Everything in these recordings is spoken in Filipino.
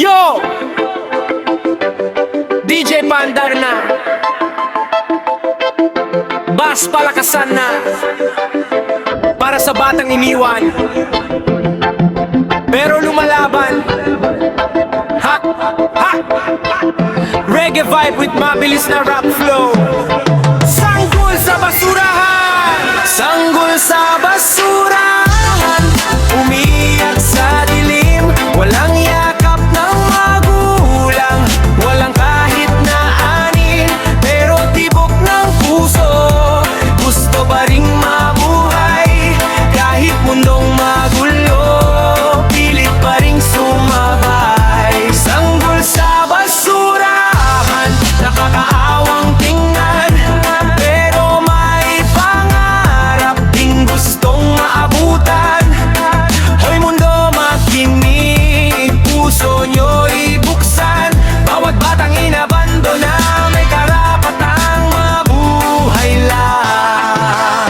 Yo! DJ Pandar na, bass palakasan na, para sa batang iniwan pero lumalaban. Ha! Ha! Reggae vibe with mabilis na rap flow. Sanggol sa basurahan, sanggol sa basurahan, umiyak sa dilim, walang yakap ng magulang, walang kahit na anin, pero tibok ng puso, gusto pa ring mabuhay, kahit mundong magulo, pilit pa ring sumabay. Sanggol sa basurahan, nakakaawang tingnan, pero may pangarap ding gustong maabutan. Hoy mundo, makinig, puso nyo'y buksan, bawat batang inabandona may karapatang mabuhay lang.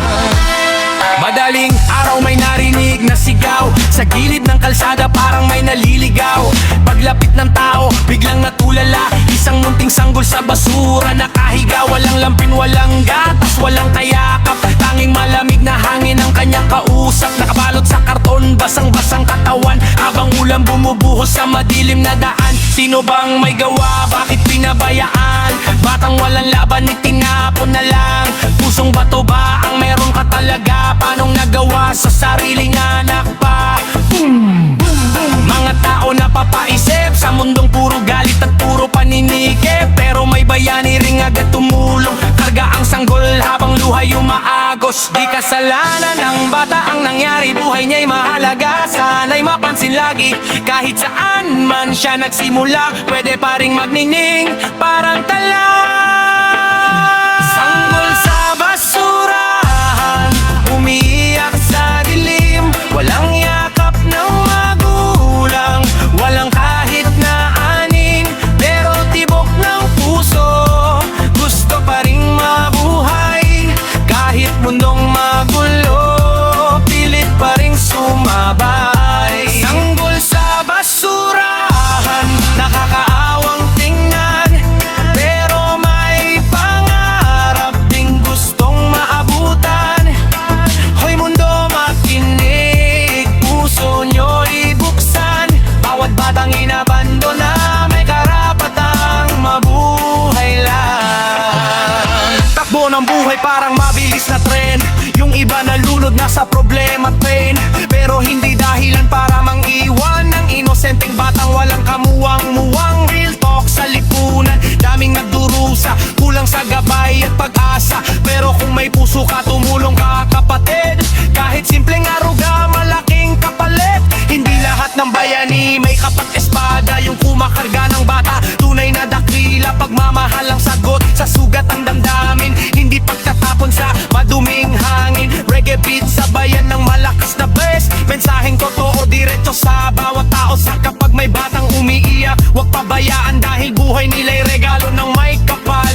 Madaling araw may narinig na sigaw, sa gilid ng kalsada parang may naliligaw. Paglapit ng tao, biglang natulala, isang munting sanggol sa basura nakahiga. Walang lampin, walang gatas, walang kayakap, tanging malamig na hangin ang kanyang kausap. Nakabalot sa karton, basang-basang katawan, habang ulan bumubuhos sa madilim na daan. Sino bang may gawa, bakit pinabayaan? Batang walang laban, itinapon na lang. Pusong bato ba ang meron ka talaga? Paanong nagawa sa sariling anak pa? Boom, boom, boom. Mga tao napapaisip sa mundong puro galit at puro paninikip, pero may bayani ring agad tumulong. Karga ang sanggol habang luhay umaagos. Di kasalanan ng bata ang nangyari, buhay niya'y mahalaga, sana'y mapansin lagi. Kahit saan man siya nagsimula, pwede pa ring magnining parang tala. Sanggol sa basurahan, umiiyak sa dilim, walang yakap ng magulang, walang kahit na anin, pero tibok ng puso, gusto pa ring mabuhay, kahit mundong magulo, pilit pa ring sumabay. Sanggol sa basurahan, nakakaawang tingnan, pero may pangarap ding gustong maabutan. Hoy mundo, makinig, puso nyo'y buksan, bawat batang inabandona may karapatang mabuhay lang. Takbo ng buhay parang mabilis na tren, yung iba nalulod na sa problema at pain, pero hindi dahilan para mang-iwan ng inosenteng batang walang kamuwang-muwang. Real talk sa lipunan, daming nagdurusa, kulang sa gabay at pag-asa, pero kung may puso ka, tumulong ka kapatid. Kahit simpleng aruga, malaking kapalit. Hindi lahat ng bayani may kapag-espada, yung kumakarga ng bata, tunay na dakila, pagmamahal ang sagot sa sugat ang damdamin, hindi pagtatapon sa maduming hangin. Reggae beat sa bayan ng malakas na bass, mensaheng totoo diretso sa bawat tao. Sa kapag may batang umiiyak, huwag pabayaan, dahil buhay nila'y regalo ng may kapal.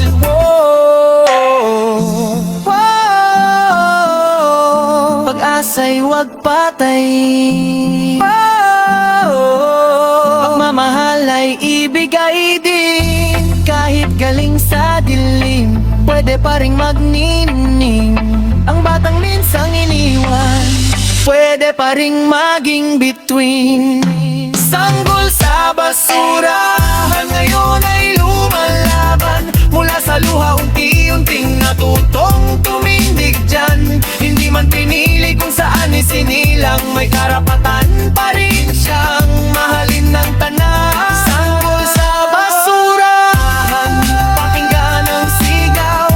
Pag-asa'y huwag patay, pagmamahal ay ibigay din, kahit galing sa dilim, pwede pa ring magnining. Ang batang minsang iniwan, pwede pa ring maging between. Sanggol sa basurahan, ngayon ay lumalaban, mula sa luha unti-unting natutong tumindig dyan. Hindi man pinili kung saan isinilang, may karapatan pa rin siyang mahalin ng tanan. Sanggol sa basurahan, pakinggan ang sigaw,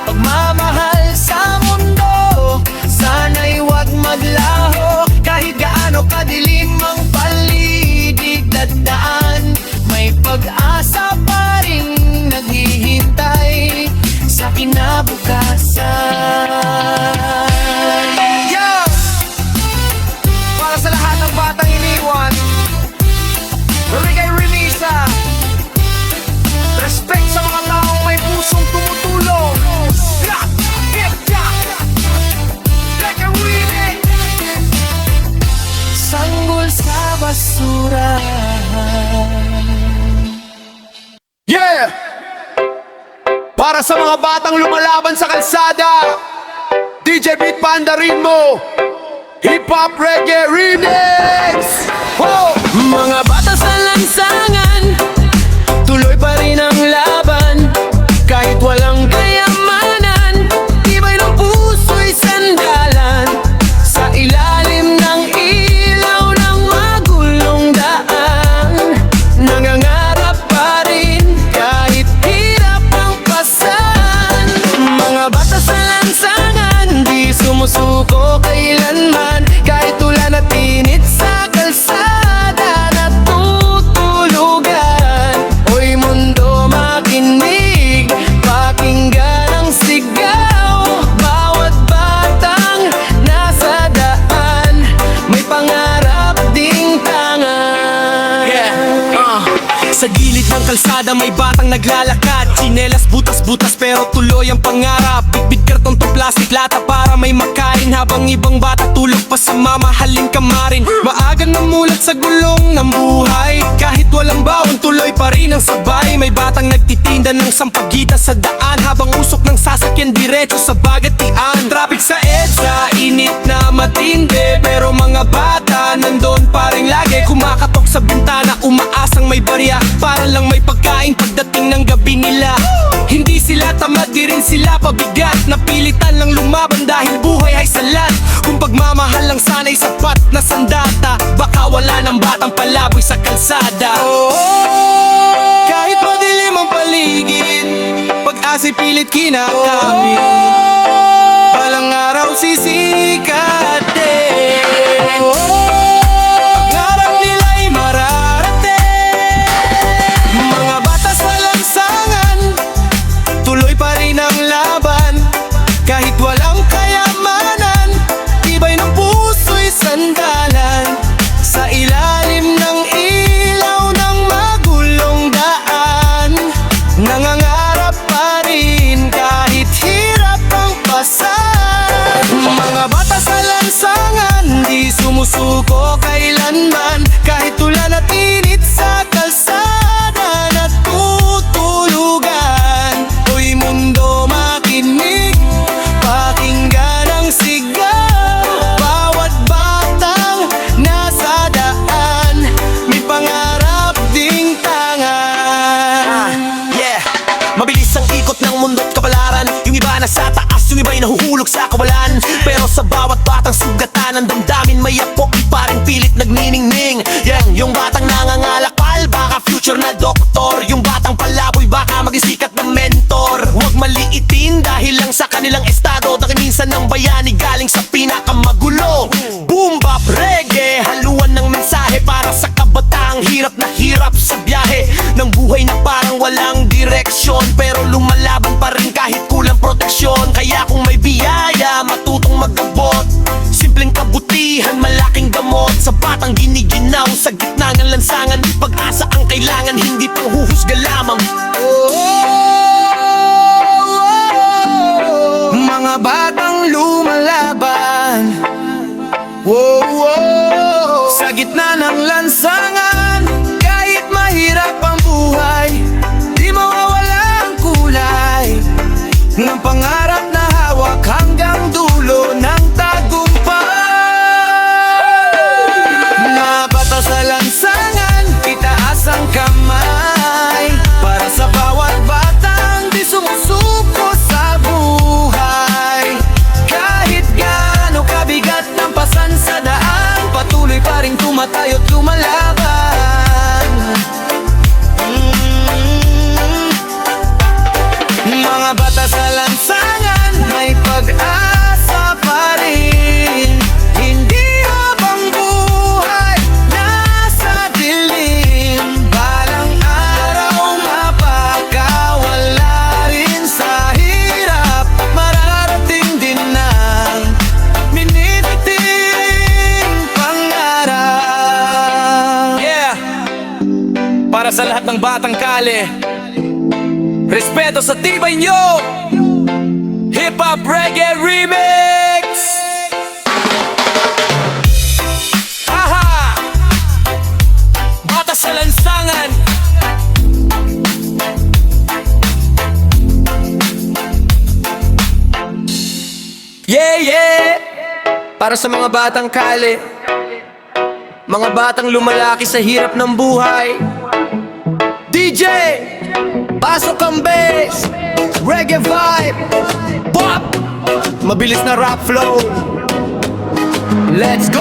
pagmamahal sa mundo, sana'y huwag maglaho. Kahit gaano kadilim ang paligid at daan, may pag-asa pa rin naghihintay sa kinabukasan. Yo! Para sa lahat ng batang iniwan, Para sa mga batang lumalaban sa kalsada, DJ Beat Panda rin mo, Hip Hop Reggae Remix. Wow! Mga bata sa lansangan, tuloy pa rin ang laban. Kahit walang kayamanan, tibay ng puso'y sandalan. Sa ilalim ng ilaw ng magulong daan, nangangarap pa rin kahit hirap ang pasan. Mga bata sa lansangan, di sumusuko kailanman. Kahit ulan at init sa kalsada natutulugan. Oy mundo makinig, pakinggan ang sigaw. Bawat batang nasa daan, may pangarap ding tangan. Sa gilid ng kalsada may batang naglalakad. Tsinelas butas-butas pero tuloy ang pangarap. Bitbit karton to plastic lata para may makain. Habang ibang bata tulog pa sa mamahaling kamarin. Maagang namulat sa gulong ng buhay. Kahit walang baon tuloy pa rin ang sabay. May batang nagtitinda ng sampagita sa daan. Habang usok ng sasakyan diretso sa bagatian. Traffic sa EDSA, init na matindi. Pero mga bata nandun pa rin lagi. Kumakatok sa bintana, umaasang may barya. Para lang may pagkain pagdating ng gabi nila. Hindi sila tamad, di rin sila pabigat. Napilitan lang lumaban dahil buhay ay salat. Kung pagmamahal lang sana'y sapat na sandata, baka wala ng batang palaboy sa kalsada. Kahit madilim ang paligid, pag-asa'y pilit kinakamit. Balang araw sisikat din. Pangarap nila'y mararating. Mga bata sa lansangan, tuloy pa rin ang laban. Kahit walang kayamanan, tibay ng puso'y sandalan. Sa ilalim ng ilaw ng magulong daan, nangangarap pa rin kahit hirap ang pasan. Mga bata sa lansangan, di sumusuko kailanman. Kahit ulan at init sa kalsada natutulugan. Oy mundo makinig, pakinggan ang sigaw. Bawat batang nasa daan, may pangarap ding tangan. Mabilis ang ikot ng mundo't kapalaran. Yung iba nasa taas, yung iba'y nahuhulog sa kawalan. Pero sa bawat batang sugatan ng damdamin, may apo pa rin pilit nagniningning. Yung batang nangangalakal, baka future na doktor. Yung batang palaboy, baka maging sikat na mentor. Huwag maliitin dahil lang sa kanilang estado. Dahil minsan ng bayani galing sa pinakamagulo. Boom bap reggae, haluan ng mensahe para sa kabataang hirap na hirap sa biyahe ng buhay na parang walang direksyon. Pero lumalaban pa rin kahit kulang proteksyon. Kaya kung may biyaya, matutong magkabot. Simpleng kabutihan, malaking gamot. Sa batang giniginaw, sa gitna ng lansangan, pag-asa ang kailangan, hindi pang huhusga lamang. Mga batang lumalaban, sa gitna ng lansangan, kahit mahirap ang buhay, di mawawala ang kulay ng pangarap na hawak hanggang dulo ng tagumpay. Mga bata sa lansangan, itaas ang kamay para sa bawat batang di sumusuko sa buhay. Kahit gaano kabigat ng pasan sa daan, patuloy pa rin tumatayo't lumalaban. Mga bata sa lansangan, may pag-asa pa rin. Hindi habang buhay nasa dilim, balang araw mapagkawala rin sa hirap. Mararating din ang miniting pangarap. Para sa lahat ng batang kale, respeto sa tibay nyo, Hip Hop Reggae Remix. Aha! Bata sa lansangan, Para sa mga batang kale, mga batang lumalaki sa hirap ng buhay. DJ, pasok ang bass, reggae vibe, pop, mabilis na rap flow. Let's go!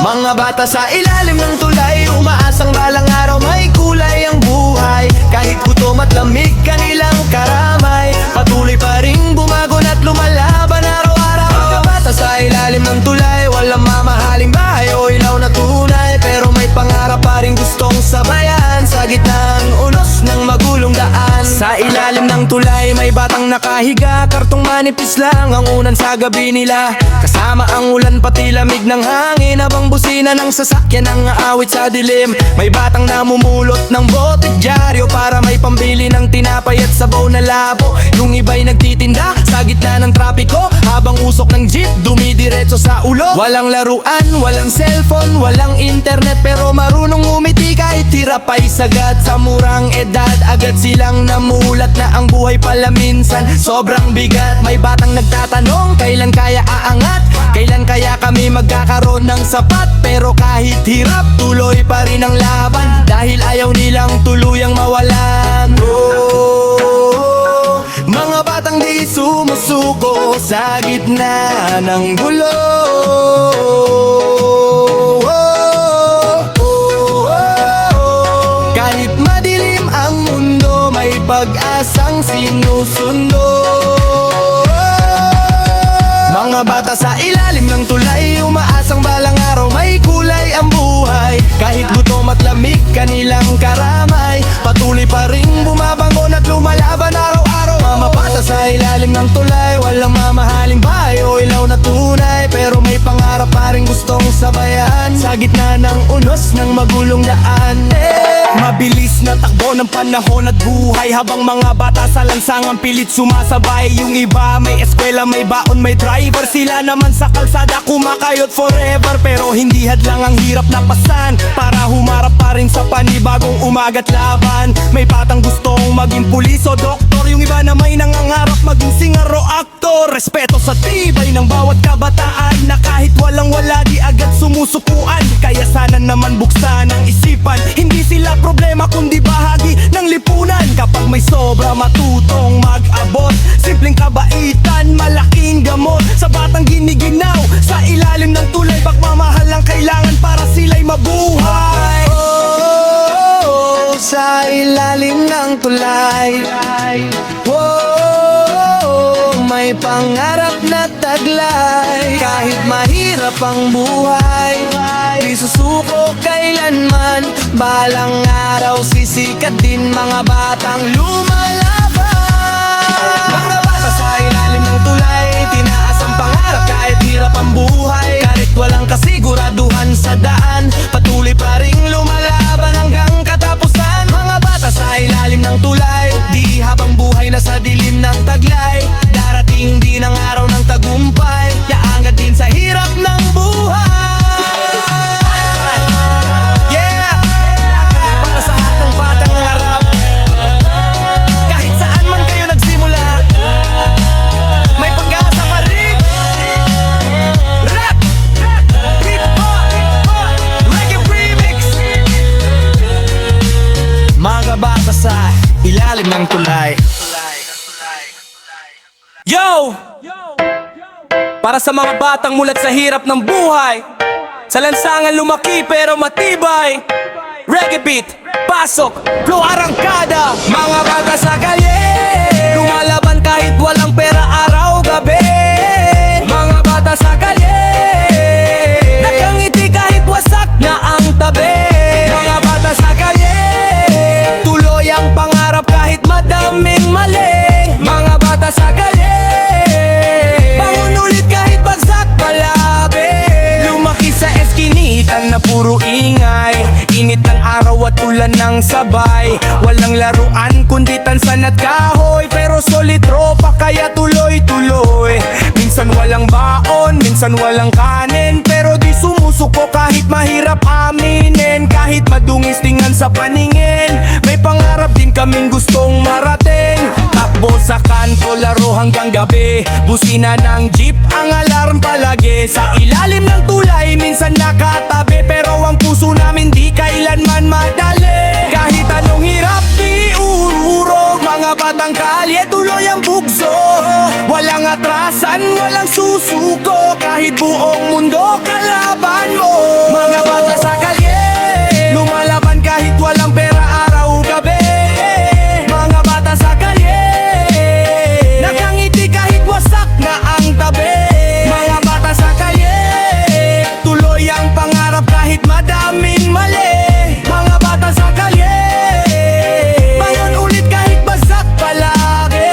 Mga bata sa ilalim ng tulay, umaasang balang araw may kulay ang buhay. Kahit gutom at lamig kanilang karamay, patuloy pa ring bumagon at lumalaban araw-araw. Mga bata sa ilalim ng tulay, walang mamahaling bahay o ilaw na tunay, pero may pangarap pa rin gustong sabayan sa gitnang unos ng magulong daan. Sa ilalim ng tulay may batang nakahiga, kartong manipis lang ang unan sa gabi nila. Kasama ang ulan pati lamig ng hangin, habang busina ng sasakyan ang aawit sa dilim. May batang namumulot ng bote dyaryo para may pambili ng tinapay at sabaw na labo. Yung iba'y nagtitinda sa gitna ng trapiko, habang usok ng jeep dumidiretso sa ulo. Walang laruan, walang cellphone, walang internet, pero marunong umiti kahit hirap ay sagad. Sa murang edad agad silang namulat na ang buhay pala minsan sobrang bigat. May batang nagtatanong kailan kaya aangat, kailan kaya kami magkakaroon ng sapat. Pero kahit hirap tuloy pa rin ang laban, dahil ayaw nilang tuluyang mawalan. Oh, mga batang di sumusuko sa gitna ng gulo. Kahit madilim ang mundo, may pag-asang sinusundo. Mga bata sa ilalim ng tulay, umaasang balang araw may kulay ang buhay. Kahit gutom at lamig kanilang karamay, patuloy pa ring bumabangon at lumalaban araw-araw. Mga bata sa ilalim ng tulay, walang mamahaling bahay o ilaw na tunay, pero may pangarap pa rin gustong sabayan sa gitna ng unos ng magulong daan. Mabilis na takbo ng panahon at buhay, habang mga bata sa lansangan pilit sumasabay. Yung iba may eskwela, may baon, may driver, sila naman sa kalsada kumakayot forever. Pero hindi hadlang ang hirap na pasan para humarap pa rin sa panibagong umaga't laban. May batang gustong maging pulis o doktor, yung iba na may nangangarap maging singer o aktor. Respeto sa tibay ng bawat kabataan, na kahit walang-wala di agad sumusukuan. Kaya sana naman buksan ang isipan, hindi sila problema kundi bahagi ng lipunan. Kapag may sobra matutong mag-abot, simpleng kabaitan, malaking gamot. Sa batang giniginaw sa ilalim ng tulay, pagmamahal ang kailangan para sila'y mabuhay. Oh, sa ilalim ng tulay, oh, may pangarap na taglay. Kahit mahirap ang buhay, di susuko kailanman. Balang araw sisikat din mga batang lumalaban. Mga bata sa ilalim ng tulay, tinaas ang pangarap kahit hirap ang buhay. Kahit walang kasiguraduhan sa daan, patuloy pa ring lumalaban hanggang katapusan. Mga bata sa ilalim ng tulay, di habang buhay na sa dilim ng taglay, darating din ang araw ng tagumpay, yaangat din sa hirap ng buhay. Yeah! Para sa lahat ng batang nangarap, kahit saan man kayo nagsimula, may pag-asa pa rin. Rap! Hip-hop! Reggae remix! Mga bata sa ilalim ng tulay. Yo! Para sa mga batang mulat sa hirap ng buhay, sa lansangan lumaki pero matibay. Reggae beat, pasok, flow arangkada. Mga bata sa kalye, lumalaban kahit walang pera araw-gabi. Mga bata sa kalye, nakangiti kahit wasak na ang tabi. Mga bata sa kalye, tuloy ang pangarap kahit madaming mali. Mga bata sa kalye, pangunulit kahit bagsak palabi. Lumaki sa eskinitan na puro ingay, init ng araw at ulan ng sabay. Walang laruan kundi tansan at kahoy, pero solid tropa kaya tuloy-tuloy. Minsan walang baon, minsan walang kanin, pero di sumusuko kahit mahirap aminin. Kahit madungis tingnan sa paningin, may pangarap din kaming gustong marating. Takbo sa kanto to laro hanggang gabi. Busina ng jeep, ang alarm palagi. Sa ilalim ng tulay, minsan nakatabi. Pero ang puso namin di kailanman madali. Kahit anong hirap, di ururog. Mga batang kalye, tuloy ang bugso. Walang atrasan, walang susuko. Kahit buong mundo kalaban mo. Mga bata sa kalye, lumalaban kahit walang pera araw gabi. Mga bata sa kalye, nakangiti kahit wasak na ang tabi. Mga bata sa kalye, tuloy ang pangarap kahit madaming mali. Mga bata sa kalye, bangon ulit kahit bagsak palagi.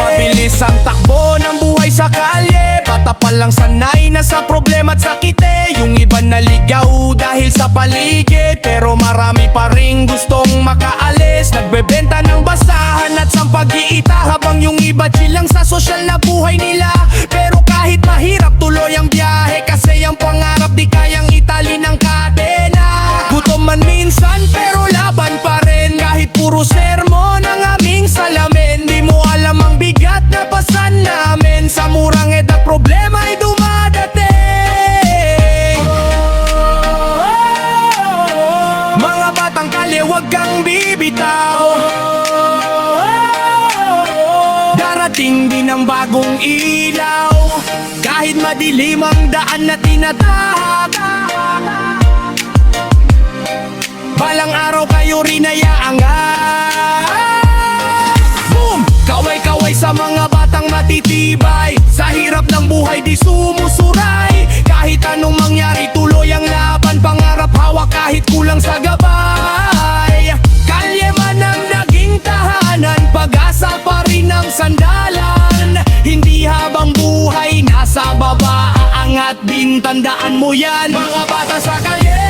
Mabilis ang takbo ng buhay sa kalye. Bata pa lang sanay na sa problema at sakit eh. Yung iba naligaw dahil sa paligid, pero marami pa ring gustong makaalis. Nagbebenta ng basahan at sampag-iita, habang yung iba chilang sa sosyal na buhay nila. Pero kahit mahirap, tuloy ang biyahe, kasi ang pangarap di kayang itali ng kadena. Gutom man minsan pero laban pa rin. Kahit puro sermon ang aming salamin, di mo alam ang bigat na pasan namin. Sa murang edad problema ay dumadating. Mga batang kalye, huwag kang bibitaw. Darating din ang bagong ilaw. Kahit madilim ang daan na tinatahak, balang araw kayo rin ay aangat. Boom! Kaway-kaway sa mga batang matitibay. Sa hirap ng buhay di sumusuray. Kahit anong mangyari tuloy ang laban. Pangarap hawak kahit kulang sa gabay. Kalye man ang naging tahanan, pag-asa pa rin ang sandalan. Hindi habang buhay nasa baba, aangat din, tandaan mo yan. Mga bata sa kalye,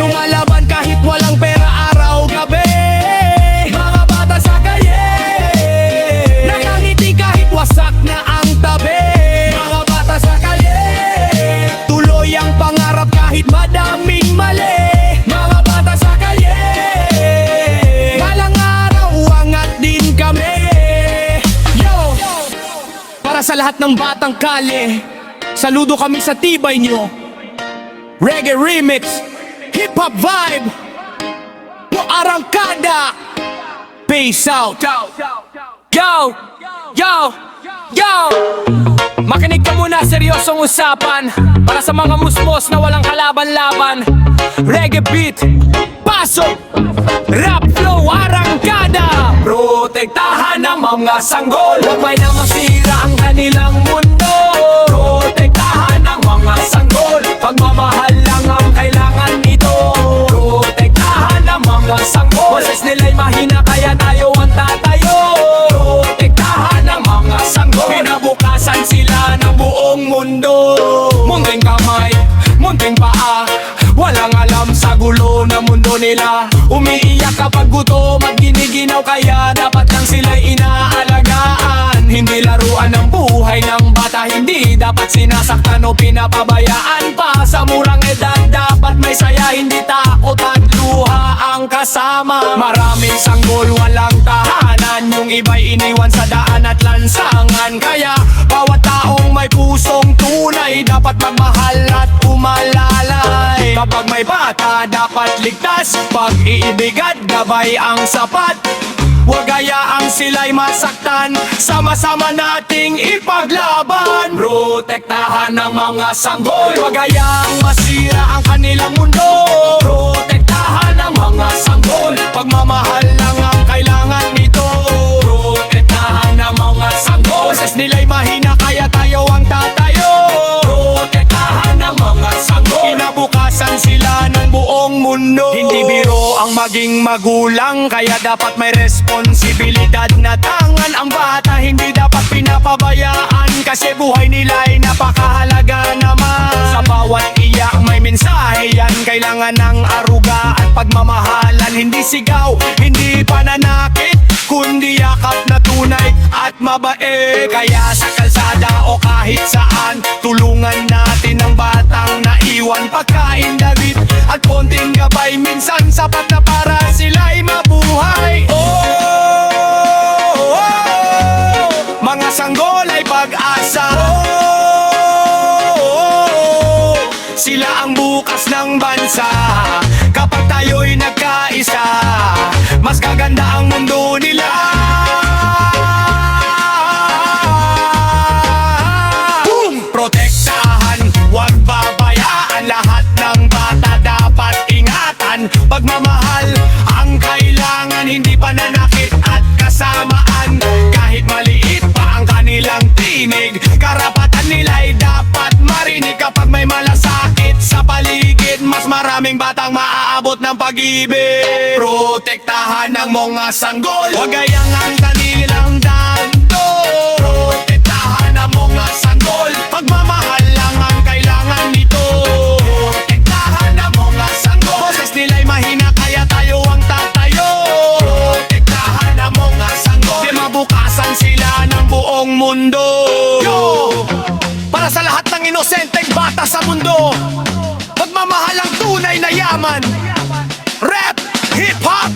lumalaban kahit walang pera araw gabi. Mga bata sa kalye, nakangiti kahit wasak na ang tabi. Mga bata sa kalye, tuloy ang pangarap kahit madaming mali. Mga bata sa kalye, balang araw angat din kami. Yo! Para sa lahat ng batang kalye, saludo kami sa tibay nyo. Reggae remix, hip hop vibe, no arangkada. Peace out. Yo! Yo! Yo! Makinig ka muna, seryosong usapan. Para sa mga musmos na walang kalaban-laban. Reggae beat, pasok, rap flow, arangkada. Protektahan ang mga sanggol, huwag may na masira ang kanilang mundo. Protektahan ang mga sanggol, pagmamahal lang ang kailangan nito. Protektahan ang mga sanggol, boses nila'y mahina kaya tayo ang tatayo. Protektahan ang mga sanggol, pinabukasan sila ng buong mundo. Munting kamay, munting paa, walang alam sa gulo na mundo nila. Umiiyak kapag gutom at giniginaw, kaya dapat lang sila'y inaalagaan. Hindi laruan ang buhay ng bata, hindi dapat sinasaktan o pinapabayaan pa. Sa murang edad dapat may saya, hindi takot at luha ang kasama. Maraming sanggol, walang tahanan, yung iba'y iniwan sa daan at lansangan. Kaya bawat taong may pusong tunay, dapat magmahal at umalalay. Kapag may bata, dapat ligtas, pag-iibig at gabay ang sapat. Huwag hayaang sila'y masaktan, sama-sama nating ipaglaban. Protektahan ang mga sanggol, huwag hayaang masira ang kanilang mundo. Protektahan ang mga sanggol, pagmamahal lang ang kailangan nito. Protektahan ang mga sanggol, boses nila'y mahina kaya tayo ang tatayo. Protektahan ang mga sanggol, kinabukasan sila ng buong mundo. Hindi biro ang maging magulang, kaya dapat may responsibilidad na tangan ang bata. Hindi dapat pinapabayaan, kasi buhay nila ay napakahalaga naman. Sa bawat iyak may mensahe yan, kailangan ng aruga at pagmamahalan. Hindi sigaw, hindi pananakit, kundi yakap na tunay at mabait. Kaya sa kalsada o kahit saan, tulungan natin ang batang naiwan. Pagkain, damit at konting gabay, minsan sapat na para sila'y mabuhay. bansa. Sila ang bukas ng bansa. Kapag tayo'y nagkaisa, mas gaganda ang mundo nila. Boom! Protektahan, huwag babayaan. Lahat ng bata dapat ingatan. Pagmamahal ang kailangan, hindi pananakit at kasamaan. Kahit maliit pa ang kanilang tinig, karapatan nila'y dapat marinig. Kapag may malasakit sa paligid, mas maraming batang maaabot ng pag-ibig. Protektahan ng mga sanggol, huwag gayang ang kanilang dando. Protektahan ng mga sanggol, pagmamahal lang ang kailangan nito. Protektahan ng mga sanggol, boses nila'y mahina kaya tayo ang tatayo. Protektahan ng mga sanggol, di mabukasan sila ng buong mundo. Yo! Para sa lahat ng inosenteng bata sa mundo, pagmamahal ang tunay na yaman. Rap, hip-hop,